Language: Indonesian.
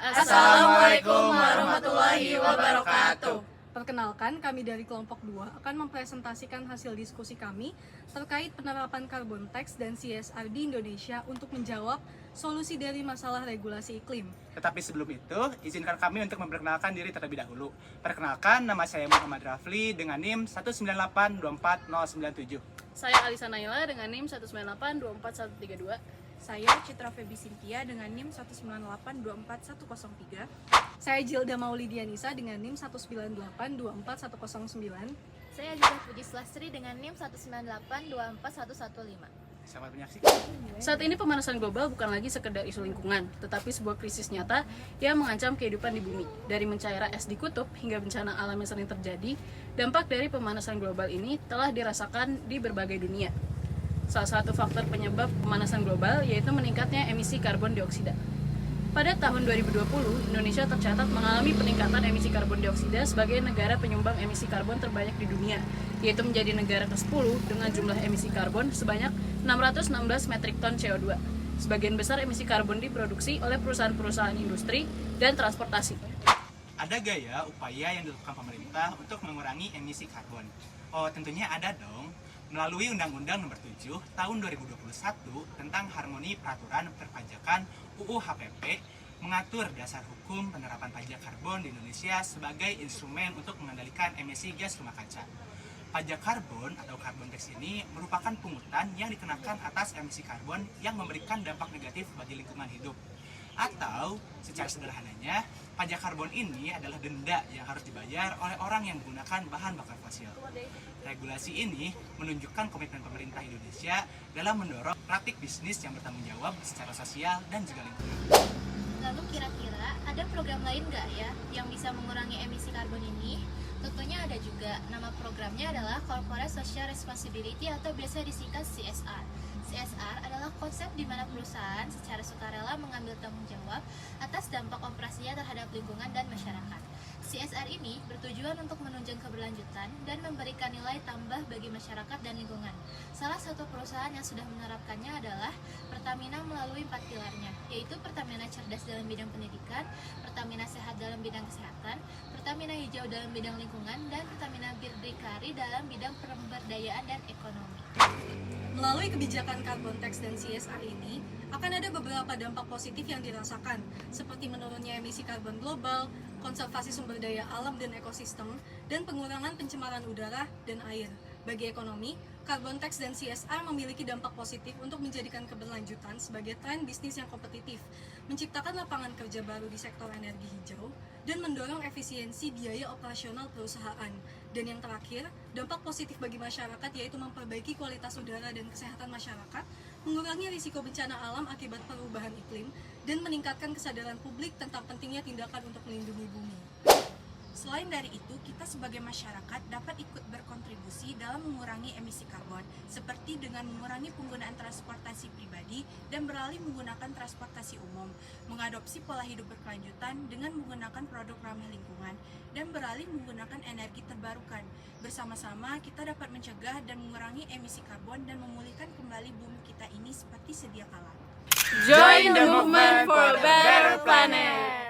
Assalamualaikum warahmatullahi wabarakatuh. Perkenalkan, kami dari kelompok 2 akan mempresentasikan hasil diskusi kami terkait penerapan carbon tax dan CSR di Indonesia untuk menjawab solusi dari masalah regulasi iklim. Tetapi sebelum itu, izinkan kami untuk memperkenalkan diri terlebih dahulu. Perkenalkan, nama saya Muhammad Rafli dengan NIM 198249097. Saya Alisa Naila dengan NIM 198243132. Saya Citra Febi Cynthia dengan NIM 198241103. Saya Jilda Maulidianisa dengan NIM 198241109. Saya juga Puji Slastri dengan NIM 198241115. Selamat menyaksikan. Saat ini pemanasan global bukan lagi sekedar isu lingkungan, tetapi sebuah krisis nyata yang mengancam kehidupan di bumi. Dari mencairnya es di kutub hingga bencana alam yang sering terjadi, dampak dari pemanasan global ini telah dirasakan di berbagai dunia. Salah satu faktor penyebab pemanasan global yaitu meningkatnya emisi karbon dioksida. Pada tahun 2020, Indonesia tercatat mengalami peningkatan emisi karbon dioksida sebagai negara penyumbang emisi karbon terbanyak di dunia, yaitu menjadi negara ke-10 dengan jumlah emisi karbon sebanyak 616 metrik ton CO2. Sebagian besar emisi karbon diproduksi oleh perusahaan-perusahaan industri dan transportasi. Ada gaya upaya yang dilakukan pemerintah untuk mengurangi emisi karbon? Oh, tentunya ada dong. Melalui Undang-Undang Nomor 7 Tahun 2021 tentang Harmoni Peraturan Perpajakan UU HPP mengatur dasar hukum penerapan pajak karbon di Indonesia sebagai instrumen untuk mengendalikan emisi gas rumah kaca. Pajak karbon atau carbon tax ini merupakan pungutan yang dikenakan atas emisi karbon yang memberikan dampak negatif bagi lingkungan hidup. Atau secara sederhananya, pajak karbon ini adalah denda yang harus dibayar oleh orang yang menggunakan bahan bakar fosil. Regulasi ini menunjukkan komitmen pemerintah Indonesia dalam mendorong praktik bisnis yang bertanggung jawab secara sosial dan juga lingkungan. Lalu kira-kira ada program lain nggak ya yang bisa mengurangi emisi karbon ini? Tentunya ada juga. Nama programnya adalah Corporate Social Responsibility atau biasa disingkat CSR. CSR adalah konsep di mana perusahaan secara sukarela mengambil tanggung jawab atas dampak operasinya terhadap lingkungan dan masyarakat. CSR ini bertujuan untuk menunjang keberlanjutan dan memberikan nilai tambah bagi masyarakat dan lingkungan. Salah satu perusahaan yang sudah menerapkannya adalah Pertamina melalui 4 pilarnya, yaitu Pertamina Cerdas dalam bidang pendidikan, Pertamina Sehat dalam bidang kesehatan, Pertamina Hijau dalam bidang lingkungan, dan Pertamina Berdikari dalam bidang pemberdayaan dan ekonomi. Melalui kebijakan carbon tax dan CSR ini, akan ada beberapa dampak positif yang dirasakan, seperti menurunnya emisi karbon global, konservasi sumber daya alam dan ekosistem, dan pengurangan pencemaran udara dan air. Bagi ekonomi, carbon tax dan CSR memiliki dampak positif untuk menjadikan keberlanjutan sebagai tren bisnis yang kompetitif, menciptakan lapangan kerja baru di sektor energi hijau, dan mendorong efisiensi biaya operasional perusahaan. Dan yang terakhir, dampak positif bagi masyarakat yaitu memperbaiki kualitas udara dan kesehatan masyarakat, mengurangi risiko bencana alam akibat perubahan iklim, dan meningkatkan kesadaran publik tentang pentingnya tindakan untuk melindungi bumi. Selain dari itu, kita sebagai masyarakat dapat ikut berkontribusi dalam mengurangi emisi karbon, seperti dengan mengurangi penggunaan transportasi pribadi dan beralih menggunakan transportasi umum, mengadopsi pola hidup berkelanjutan dengan menggunakan produk ramah lingkungan, dan beralih menggunakan energi terbarukan. Bersama-sama, kita dapat mencegah dan mengurangi emisi karbon dan memulihkan kembali bumi kita ini seperti sedia kala. Join the movement for a better planet.